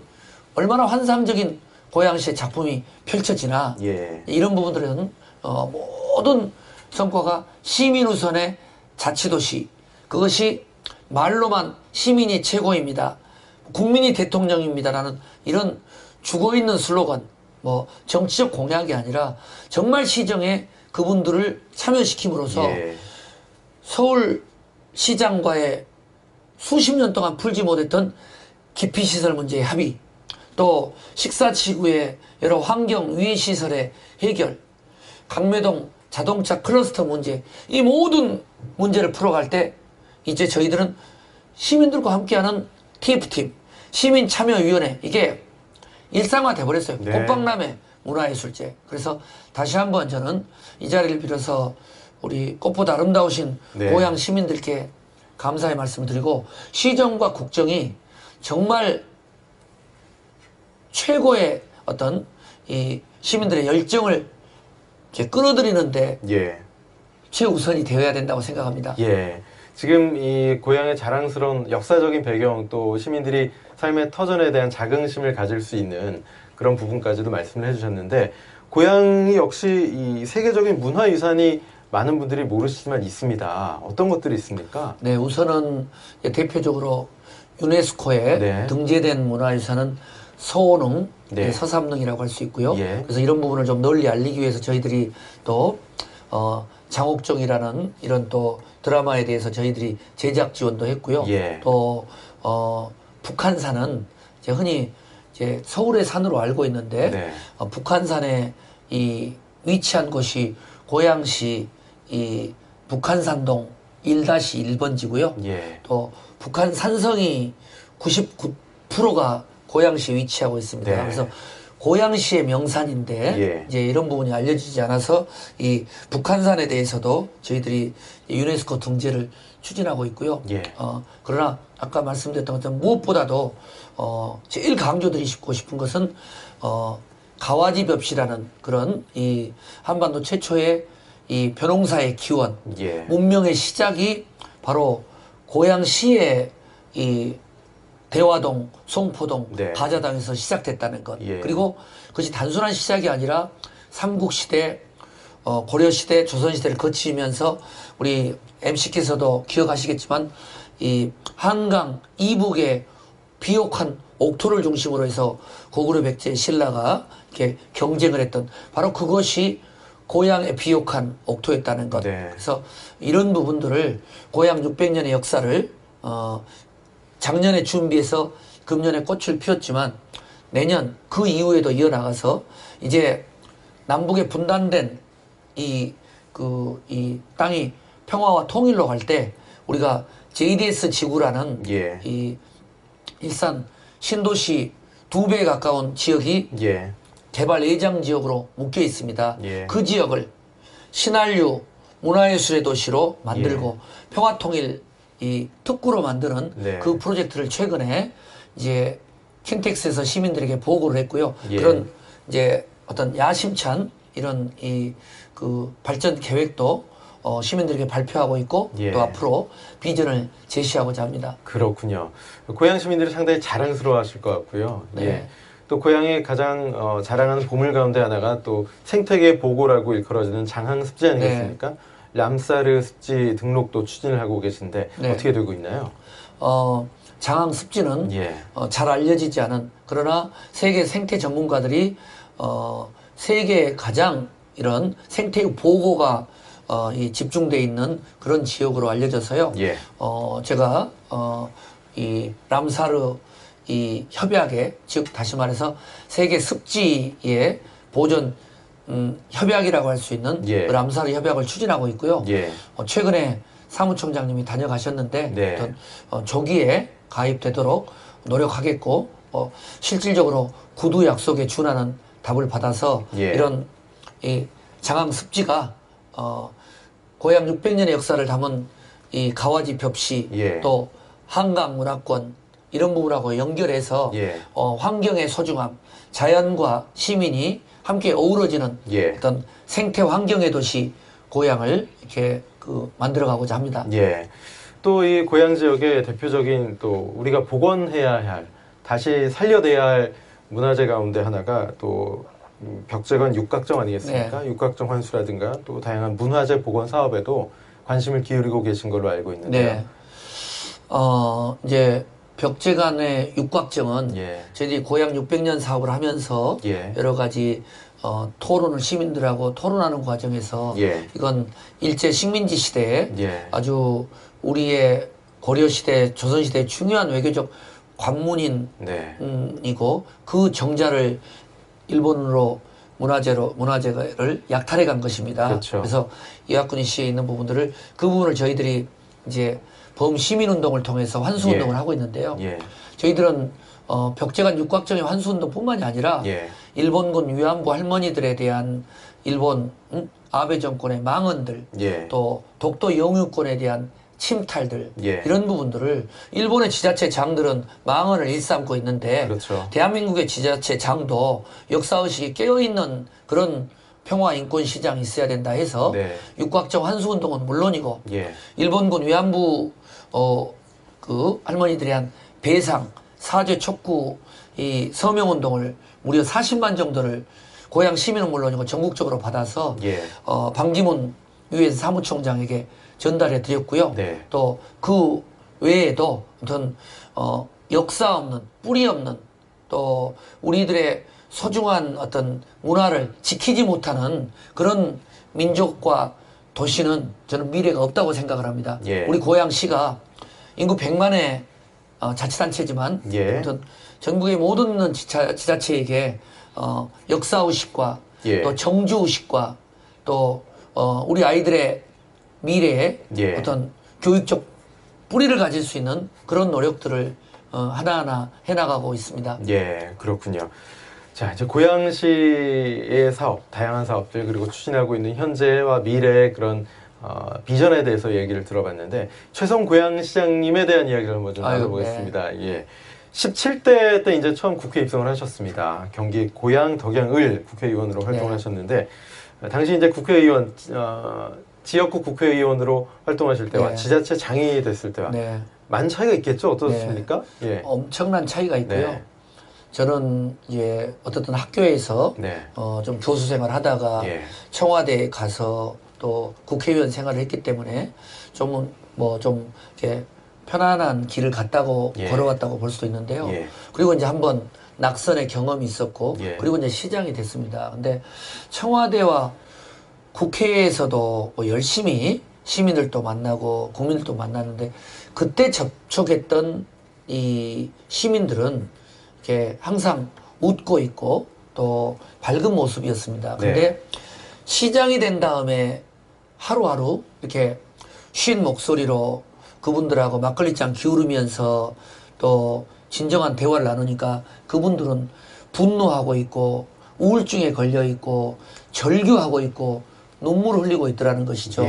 얼마나 환상적인 고양시의 작품이 펼쳐지나 예. 이런 부분들은 모든 성과가 시민 우선의 자치도시 그것이 말로만 시민이 최고입니다. 국민이 대통령입니다라는 이런 죽어있는 슬로건 뭐 정치적 공약이 아니라 정말 시정에 그분들을 참여시킴으로써 예. 서울시장과의 수십 년 동안 풀지 못했던 기피시설 문제의 합의 또 식사지구의 여러 환경 위해시설의 해결 강매동 자동차 클러스터 문제 이 모든 문제를 풀어갈 때 이제 저희들은 시민들과 함께하는 TF팀 시민참여위원회 이게 일상화돼 버렸어요. 네. 꽃박람회 문화예술제. 그래서 다시 한번 저는 이 자리를 빌어서 우리 꽃보다 아름다우신 네. 고향 시민들께 감사의 말씀을 드리고 시정과 국정이 정말 최고의 어떤 이 시민들의 열정을 이렇게 끌어들이는데 예. 최우선이 되어야 된다고 생각합니다. 예. 지금 이 고향의 자랑스러운 역사적인 배경 또 시민들이 삶의 터전에 대한 자긍심을 가질 수 있는 그런 부분까지도 말씀을 해주셨는데 고향이 역시 이 세계적인 문화유산이 많은 분들이 모르시지만 있습니다. 어떤 것들이 있습니까? 네, 우선은 대표적으로 유네스코에 네. 등재된 문화유산은 서원흥, 네. 서삼릉이라고 할 수 있고요. 예. 그래서 이런 부분을 좀 널리 알리기 위해서 저희들이 또 장옥정이라는 이런 또 드라마에 대해서 저희들이 제작 지원도 했고요. 예. 또 북한산은 이제 흔히 이제 서울의 산으로 알고 있는데 네. 북한산에 이 위치한 곳이 고양시 이 북한산동 1-1번지고요. 예. 또 북한 산성이 99%가 고양시에 위치하고 있습니다. 네. 그래서 고양시의 명산인데 예. 이제 이런 부분이 알려지지 않아서 이 북한산에 대해서도 저희들이 유네스코 등재를 추진하고 있고요. 예. 그러나 아까 말씀드렸던 것처럼 무엇보다도 제일 강조드리고 싶은 것은 가와지 벽시라는 그런 이 한반도 최초의 이 벼농사의 기원, 예. 문명의 시작이 바로 고양시의 이 대화동, 송포동, 네. 가자당에서 시작됐다는 것. 예. 그리고 그것이 단순한 시작이 아니라 삼국시대, 고려시대, 조선시대를 거치면서 우리 MC께서도 기억하시겠지만 이 한강 이북의 비옥한 옥토를 중심으로 해서 고구려 백제 신라가 이렇게 경쟁을 했던 바로 그것이 고향의 비옥한 옥토였다는 것. 네. 그래서 이런 부분들을 고향 600년의 역사를 작년에 준비해서 금년에 꽃을 피웠지만 내년 그 이후에도 이어나가서 이제 남북에 분단된 이 땅이 평화와 통일로 갈 때 우리가 JDS 지구라는 예. 이 일산 신도시 2배에 가까운 지역이 예. 개발 예정 지역으로 묶여 있습니다. 예. 그 지역을 신한류 문화예술의 도시로 만들고 평화통일 이 특구로 만드는 네. 그 프로젝트를 최근에 이제 킨텍스에서 시민들에게 보고를 했고요. 예. 그런 이제 어떤 야심찬 이런 그 발전 계획도 시민들에게 발표하고 있고 예. 또 앞으로 비전을 제시하고자 합니다. 그렇군요. 고향 시민들이 상당히 자랑스러워하실 것 같고요. 네. 예. 또 고향이 가장 자랑하는 보물 가운데 하나가 또 생태계 보고라고 일컬어지는 장항 습지 아니겠습니까? 람사르 습지 등록도 추진을 하고 계신데 네. 어떻게 되고 있나요? 장항 습지는 예. 잘 알려지지 않은 그러나 세계 생태 전문가들이 세계에 가장 이런 생태 보고가 이 집중돼 있는 그런 지역으로 알려져서요. 예. 제가 이 람사르 이 협약에 즉 다시 말해서 세계 습지의 보존 협약이라고 할 수 있는 예. 그 람사르 협약을 추진하고 있고요. 예. 최근에 사무총장님이 다녀가셨는데 네. 어떤 조기에 가입되도록 노력하겠고 실질적으로 구두 약속에 준하는 답을 받아서 예. 이런 이 장항 습지가 고향 600년의 역사를 담은 이 가와지 벽시 예. 또 한강 문화권 이런 부분하고 연결해서 예. 환경의 소중함, 자연과 시민이 함께 어우러지는 예. 어떤 생태 환경의 도시 고향을 이렇게 만들어가고자 합니다. 예. 또 이 고향 지역의 대표적인 또 우리가 복원해야 할 다시 살려내야 할 문화재 가운데 하나가 또 벽제관 육각정 아니겠습니까? 네. 육각정 환수라든가 또 다양한 문화재 복원 사업에도 관심을 기울이고 계신 걸로 알고 있는데요. 네. 이제 벽제관의 육각정은 예. 저희들이 고향 600년 사업을 하면서 예. 여러 가지 토론을 시민들하고 토론하는 과정에서 예. 이건 일제 식민지 시대에 예. 아주 우리의 고려시대, 조선시대의 중요한 외교적 관문인 네. 이고 그 정자를 일본으로 문화재를 약탈해 간 것입니다. 그렇죠. 그래서 이와쿠니 시에 있는 부분들을 그 부분을 저희들이 이제 범시민운동을 통해서 환수운동을 예. 하고 있는데요. 예. 저희들은 벽제관 육각정의 환수운동뿐만이 아니라 예. 일본군 위안부 할머니들에 대한 일본 아베 정권의 망언들 예. 또 독도 영유권에 대한 침탈들 예. 이런 부분들을 일본의 지자체 장들은 망언을 일삼고 있는데 그렇죠. 대한민국의 지자체 장도 역사의식이 깨어있는 그런 평화 인권 시장이 있어야 된다 해서 네. 육각정 환수운동은 물론이고 예. 일본군 위안부 그 할머니들에 대한 배상 사죄 촉구 이 서명운동을 무려 40만 정도를 고향 시민은 물론이고 전국적으로 받아서 예. 반기문 유엔 사무총장에게 전달해 드렸고요. 네. 또 그 외에도 어떤 역사 없는 뿌리 없는 또 우리들의 소중한 어떤 문화를 지키지 못하는 그런 민족과 도시는 저는 미래가 없다고 생각을 합니다. 예. 우리 고향시가 인구 100만의 자치단체지만 예. 아무튼 전국의 모든 지자체에게 역사의식과 예. 또 정주의식과 또 우리 아이들의 미래에 예. 어떤 교육적 뿌리를 가질 수 있는 그런 노력들을 하나하나 해나가고 있습니다. 예, 그렇군요. 자, 이제 고양시의 사업, 다양한 사업들 그리고 추진하고 있는 현재와 미래의 그런 비전에 대해서 얘기를 들어봤는데 최성 고양시장님에 대한 이야기를 한번 좀 나눠보겠습니다. 예. 17대 때 이제 처음 국회 입성을 하셨습니다. 경기 고양 덕양을 국회의원으로 활동하셨는데 당시 이제 국회의원 지역구 국회의원으로 활동하실 때와 지자체 장이 됐을 때와 많은 차이가 있겠죠? 어떻습니까? 예. 엄청난 차이가 있고요. 저는 이제 어떻든 학교에서 좀 교수 생활 하다가 청와대에 가서 또 국회의원 생활을 했기 때문에 좀 이렇게 편안한 길을 갔다고 걸어왔다고 볼 수도 있는데요. 그리고 이제 한번 낙선의 경험이 있었고 그리고 이제 시장이 됐습니다. 근데 청와대와 국회에서도 뭐 열심히 시민들도 만나고 국민들도 만났는데 그때 접촉했던 이 시민들은 이렇게 항상 웃고 있고 또 밝은 모습이었습니다. 근데 시장이 된 다음에 하루하루 이렇게 쉰 목소리로 그분들하고 막걸리잔 기울이면서 또 진정한 대화를 나누니까 그분들은 분노하고 있고 우울증에 걸려 있고 절규하고 있고 눈물을 흘리고 있더라는 것이죠.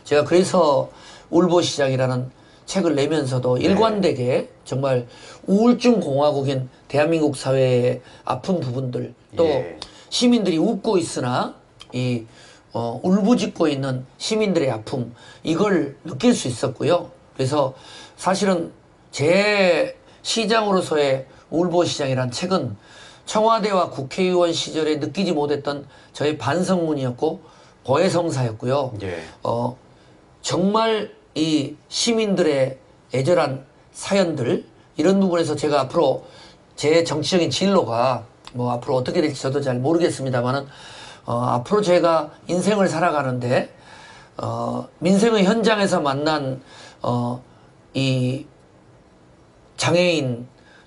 제가 그래서 울보시장이라는 책을 내면서도 일관되게 정말 우울증 공화국인 대한민국 사회의 아픈 부분들 또 시민들이 웃고 있으나 이 울부짖고 있는 시민들의 아픔 이걸 느낄 수 있었고요. 그래서 사실은 제 시장으로서의 울보시장이란 책은 청와대와 국회의원 시절에 느끼지 못했던 저의 반성문이었고 고해성사였고요. 정말 이 시민들의 애절한 사연들 이런 부분에서 제가 앞으로 제 정치적인 진로가 뭐 앞으로 어떻게 될지 저도 잘 모르겠습니다만은 앞으로 제가 인생을 살아가는데 민생의 현장에서 만난 이 장애인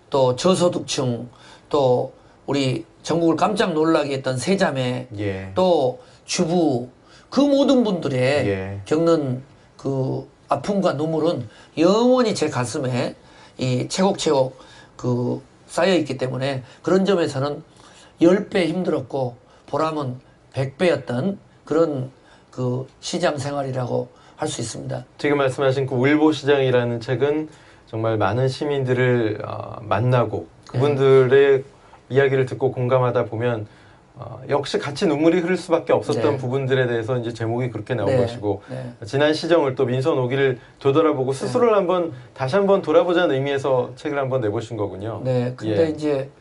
또 저소득층 또 우리 전국을 깜짝 놀라게 했던 세자매 또 주부 그 모든 분들의 겪는 그 아픔과 눈물은 영원히 제 가슴에 이 채곡채곡 그 쌓여 있기 때문에 그런 점에서는 10배 힘들었고 보람은 100배였던 그런 그 시장 생활이라고 할 수 있습니다. 지금 말씀하신 그 울보시장이라는 책은 정말 많은 시민들을 만나고 그분들의 이야기를 듣고 공감하다 보면 역시 같이 눈물이 흐를 수밖에 없었던 부분들에 대해서 이제 제목이 그렇게 나온 것이고 지난 시정을 또 민선 5기를 되돌아보고 스스로를 한번 다시 한번 돌아보자는 의미에서 책을 한번 내보신 거군요. 근데 이제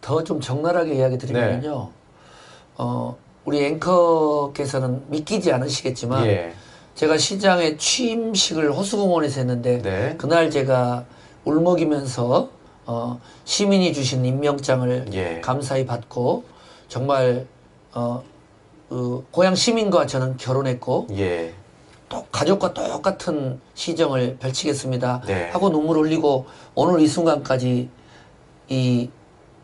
더 좀 적나라하게 이야기 드리면요. 우리 앵커께서는 믿기지 않으시겠지만 제가 시장에 취임식을 호수공원에서 했는데 그날 제가 울먹이면서 시민이 주신 임명장을 감사히 받고 정말 고향 시민과 저는 결혼했고 또 가족과 똑같은 시정을 펼치겠습니다 하고 눈물 흘리고 오늘 이 순간까지 이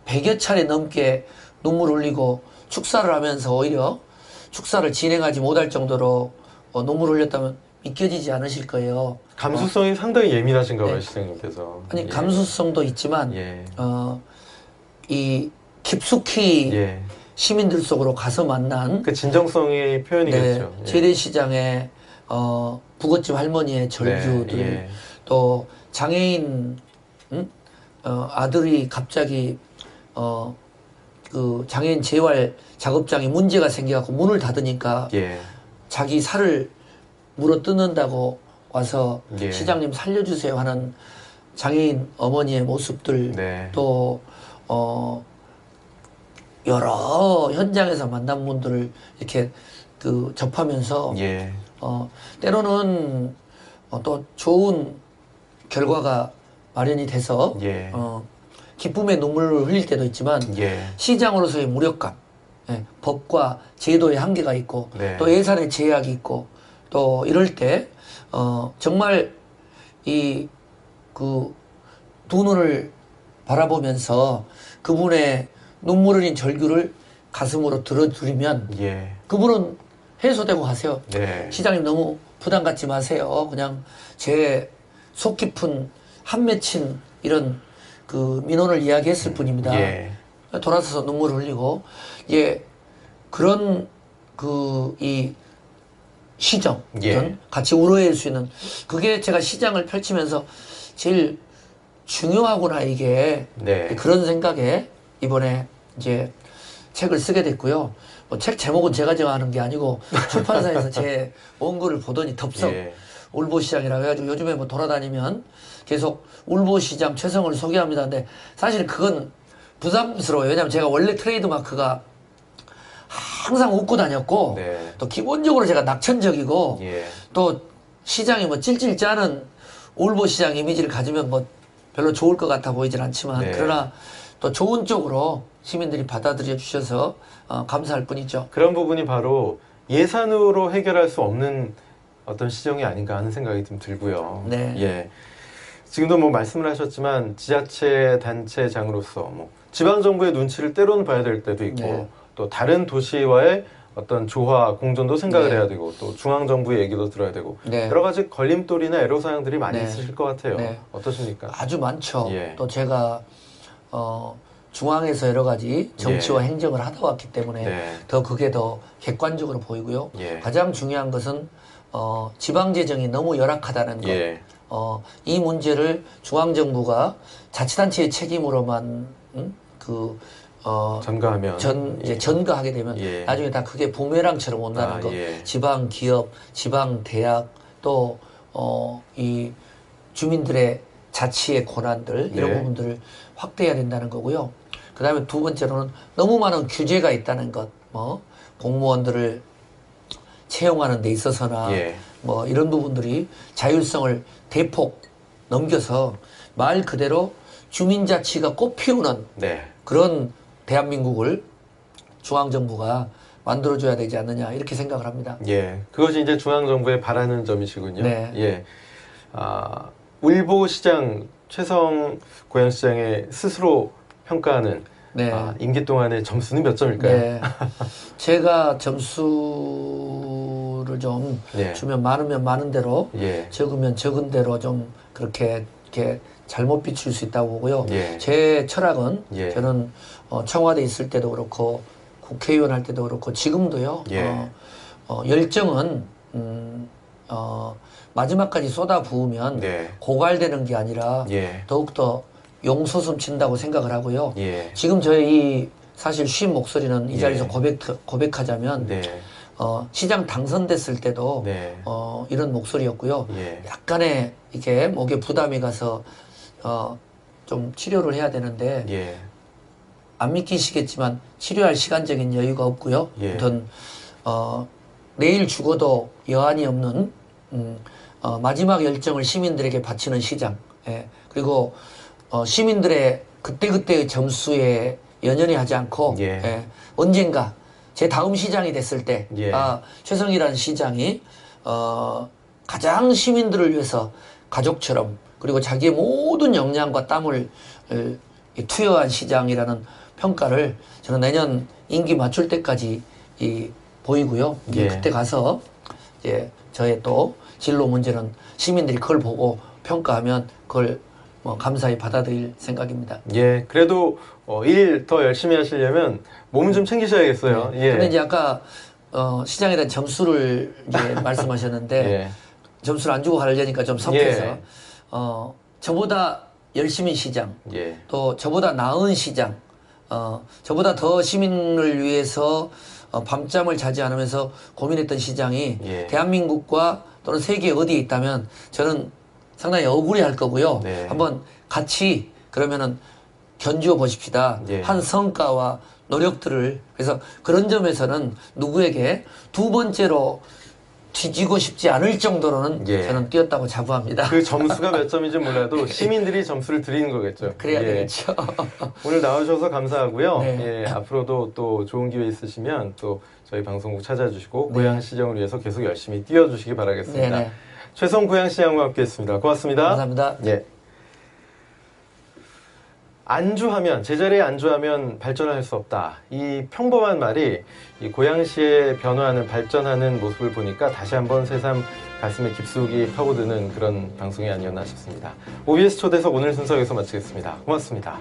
100여 차례 넘게 눈물 흘리고 축사를 하면서 오히려 축사를 진행하지 못할 정도로 눈물 흘렸다면 믿겨지지 않으실 거예요. 감수성이 상당히 예민하신가 봐요, 시장님께서. 아니 감수성도 있지만 이 깊숙이 시민들 속으로 가서 만난 그 진정성의 표현이겠죠. 재래시장의 부잣집 할머니의 절규들 또 장애인 아들이 갑자기 그 장애인 재활 작업장에 문제가 생겨갖고 문을 닫으니까 자기 살을 물어뜯는다고 와서 시장님 살려주세요 하는 장애인 어머니의 모습들 또 여러 현장에서 만난 분들을 이렇게 그 접하면서 때로는 또 좋은 결과가 마련이 돼서 기쁨의 눈물을 흘릴 때도 있지만 시장으로서의 무력감 법과 제도의 한계가 있고 또 예산의 제약이 있고 또 이럴 때 정말 이 그 두 눈을 바라보면서 그분의 눈물 흘린 절규를 가슴으로 들어드리면 그분은 해소되고 가세요. 시장님 너무 부담 갖지 마세요. 그냥 제 속 깊은 한 맺힌 이런 그 민원을 이야기했을 뿐입니다. 돌아서서 눈물을 흘리고 예 그런 이 시정 예. 같이 우러낼 수 있는 그게 제가 시장을 펼치면서 제일 중요하구나 이게 네. 그런 생각에 이번에 이제 책을 쓰게 됐고요. 뭐 책 제목은 제가 정하는 게 아니고 출판사에서 제 원고를 보더니 덥석 예. 울보시장이라고 해가지고 요즘에 뭐 돌아다니면 계속 울보시장 최성을 소개합니다. 근데 사실 그건 부담스러워요. 왜냐하면 제가 원래 트레이드 마크가 항상 웃고 다녔고 네. 또 기본적으로 제가 낙천적이고 예. 또 시장이 뭐 찔찔 짜는 울보시장 이미지를 가지면 뭐 별로 좋을 것 같아 보이진 않지만 네. 그러나 또 좋은 쪽으로 시민들이 받아들여 주셔서 감사할 뿐이죠. 그런 부분이 바로 예산으로 해결할 수 없는 어떤 시정이 아닌가 하는 생각이 좀 들고요. 네. 예. 지금도 뭐 말씀을 하셨지만 지자체 단체장으로서 뭐 지방정부의 눈치를 때로는 봐야 될 때도 있고 네. 또 다른 도시와의 어떤 조화, 공존도 생각을 네. 해야 되고 또 중앙정부의 얘기도 들어야 되고 네. 여러 가지 걸림돌이나 애로사항들이 많이 네. 있으실 것 같아요. 네. 어떠십니까? 아주 많죠. 예. 또 제가 중앙에서 여러 가지 정치와 예. 행정을 하다 왔기 때문에 네. 더 그게 더 객관적으로 보이고요. 예. 가장 중요한 것은 지방 재정이 너무 열악하다는 것. 예. 이 문제를 중앙정부가 자치단체의 책임으로만 전가하면 이제 예. 전가하게 되면 예. 나중에 다 그게 부메랑처럼 온다는 것. 예. 지방 기업, 지방 대학 또 이 주민들의 자치의 권한들 이런 네. 부분들을 확대해야 된다는 거고요. 그 다음에 두 번째로는 너무 많은 규제가 있다는 것. 뭐 공무원들을 채용하는 데 있어서나 예. 뭐 이런 부분들이 자율성을 대폭 넘겨서 말 그대로 주민자치가 꽃피우는 네. 그런 대한민국을 중앙정부가 만들어줘야 되지 않느냐 이렇게 생각을 합니다. 예. 그것이 이제 중앙정부의 바라는 점이시군요. 네. 예. 울보시장 최성 고양시장의 스스로 평가하는 네. 임기 동안의 점수는 몇 점일까요? 네. 제가 점수를 좀 예. 주면 많으면 많은 대로 예. 적으면 적은 대로 좀 그렇게 이렇게 잘못 비출 수 있다고 보고요. 예. 제 철학은 예. 저는 청와대에 있을 때도 그렇고 국회의원 할 때도 그렇고 지금도요. 예. 열정은 마지막까지 쏟아 부으면 네. 고갈되는 게 아니라 예. 더욱더 용솟음 친다고 생각을 하고요. 예. 지금 저의 이 사실 쉰 목소리는 이 자리에서 예. 고백하자면 네. 시장 당선됐을 때도 네. 이런 목소리였고요. 예. 약간의 이게 목에 부담이 가서 좀 치료를 해야 되는데 예. 안 믿기시겠지만 치료할 시간적인 여유가 없고요. 예. 아무튼 내일 죽어도 여한이 없는 마지막 열정을 시민들에게 바치는 시장. 예. 그리고 시민들의 그때그때의 점수에 연연히 하지 않고 예. 예. 언젠가 제 다음 시장이 됐을 때 예. 최성이라는 시장이 가장 시민들을 위해서 가족처럼 그리고 자기의 모든 역량과 땀을 투여한 시장이라는 평가를 저는 내년 임기 맞출 때까지 보이고요. 예. 그때 가서 이제 저의 또 진로 문제는 시민들이 그걸 보고 평가하면 그걸 뭐 감사히 받아들일 생각입니다. 예. 그래도 일 더 열심히 하시려면 몸은 좀 챙기셔야겠어요. 네. 예. 근데 이제 아까 시장에 대한 점수를 이제 말씀하셨는데 예. 점수를 안 주고 가려니까 좀 섭해서 예. 저보다 열심히 시장 예. 또 저보다 나은 시장 저보다 더 시민을 위해서 밤잠을 자지 않으면서 고민했던 시장이 예. 대한민국과 또는 세계 어디에 있다면 저는 상당히 억울해할 거고요. 네. 한번 같이 그러면은 견주어 보십시다. 예. 한 성과와 노력들을 그래서 그런 점에서는 누구에게 두 번째로 뒤지고 싶지 않을 정도로는 예. 저는 뛰었다고 자부합니다. 그 점수가 몇 점인지 몰라도 시민들이 점수를 드리는 거겠죠. 그래야 예. 되겠죠. 오늘 나와주셔서 감사하고요. 네. 예, 앞으로도 또 좋은 기회 있으시면 또 저희 방송국 찾아주시고 네. 고양시정을 위해서 계속 열심히 뛰어주시기 바라겠습니다. 네네. 최성 고양시장과 함께했습니다. 고맙습니다. 감사합니다. 예. 안주하면 제자리에 안주하면 발전할 수 없다. 이 평범한 말이 이 고양시의 변화하는 발전하는 모습을 보니까 다시 한번 새삼 가슴에 깊숙이 파고드는 그런 방송이 아니었나 싶습니다. OBS 초대석 오늘 순서 여기서 마치겠습니다. 고맙습니다.